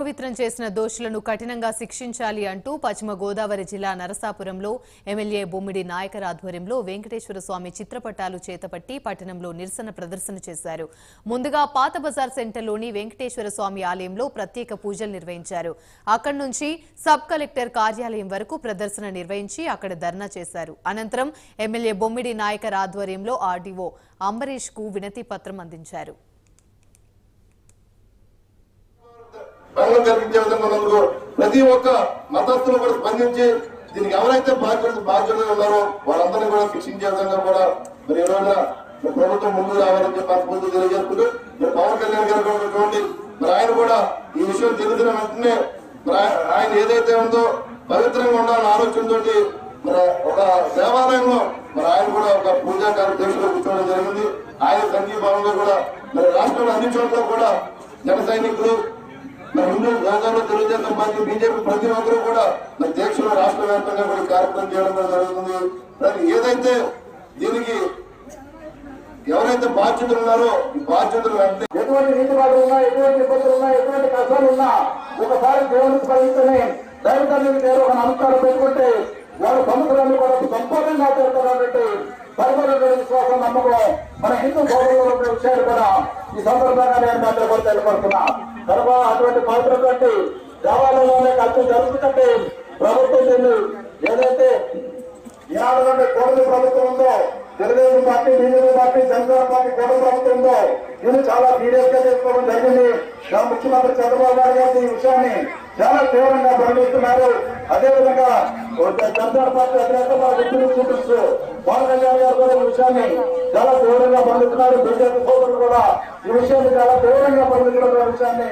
పవిత్రం చేసిన దోషులను కఠినంగా శిక్షించాలి అంటూ పశ్చిమ గోదావరి జిల్లా నరసాపురంలో ఎమ్మెల్యే బొమ్మిడి నాయకర్ ఆధ్వర్యంలో వెంకటేశ్వర స్వామి చిత్రపటాలు చేతపట్టి పట్టణంలో నిరసన ప్రదర్శన చేశారు. ముందుగా పాత బజార్ సెంటర్లోని వెంకటేశ్వర స్వామి ఆలయంలో ప్రత్యేక పూజలు నిర్వహించారు. అక్కడి నుంచి సబ్ కలెక్టర్ కార్యాలయం వరకు ప్రదర్శన నిర్వహించి అక్కడ ధర్నా చేశారు. అనంతరం ఎమ్మెల్యే బొమ్మిడి నాయకర్ ఆధ్వర్యంలో ఆర్డీఓ అంబరీష్ కు వినతి పత్రం అందించారు. భంగం కలిగించే విధంగా ఉన్నందుకు ప్రతి ఒక్క మతస్థులు కూడా స్పందించి దీనికి ఎవరైతే బాధ్యులు ఉన్నారో వాళ్ళందరినీ కూడా శిక్షించే విధంగా కూడా మరి ఈ రోజున ప్రభుత్వం ముందు రావాలని చెప్పి మనస్ఫూర్తి తెలియజేసుకుంటూ మరి పవన్ కళ్యాణ్ గారు ఉన్నటువంటి మరి ఆయన కూడా ఈ విషయం తెలిసిన వెంటనే ఆయన ఏదైతే ఉందో పవిత్రంగా ఉండాలన్న ఆలోచనతోటి మరి ఒక దేవాలయంలో మరి ఆయన కూడా ఒక పూజా కార్యదర్శిలో కూర్చోవడం జరిగింది. ఆయన సంఘీభావంగా కూడా మరి రాష్ట్రంలో అన్ని చోట్ల కూడా జన సైనికులు హిందూ రాజాలో తెలుగుదేశం పార్టీ బీజేపీ ప్రతి ఒక్కరూ కూడా మరి దేశంలో రాష్ట్ర వ్యాప్తంగా కూడా కార్యక్రమం చేయడం జరుగుతుంది. ఏదైతే దీనికి ఎవరైతే బాధ్యతలు ఉన్నారో ఈ బాధ్యతలు ఎటువంటి నీతిపాట్లు ఉన్నా, ఎటువంటి ఇబ్బందులు ఉన్నా, ఎటువంటి కష్టాలు ఉన్నా ఒకసారి దేవునికి స్పందించని దైవతల్లికి ఒక నమస్కారం పెట్టుకుంటే వాళ్ళ సముద్రాన్ని కూడా సంపూర్ణంగా చేస్తారంటే పరిపూర్ణ విశ్వాసం నమ్మకం మన హిందూ గౌరవంలో ఉన్న విషయాలు కూడా ఈ సందర్భంగా నేను అందరూ కూడా తెలియపడుతున్నా. తర్వాత అటువంటి పవిత్రటువంటి దేవాలయంలోనే కలిసి జరుగుతుంటే ప్రభుత్వం దీన్ని ఏదైతే ఈనాడు కోడలి ప్రభుత్వం ఉందో, Telugu Desam party, BJP party, Janasena party కోడలి ప్రభుత్వం ఉందో దీన్ని చాలా సీరియస్ గా తీసుకోవడం జరిగింది. ముఖ్యమంత్రి చంద్రబాబు నాయుడు గారు ఈ విషయాన్ని చాలా తీవ్రంగా పరిగణిస్తున్నారు. అదేవిధంగా జనసేన పార్టీ అధినేత చూపిస్తూ పవన్ కళ్యాణ్ గారు కూడా ఈ విషయాన్ని చాలా తీవ్రంగా పరిగణిస్తున్నారు. బీజేపీ సోదరులు కూడా ఈ విషయాన్ని చాలా తీవ్రంగా పరిగణించడం విషయాన్ని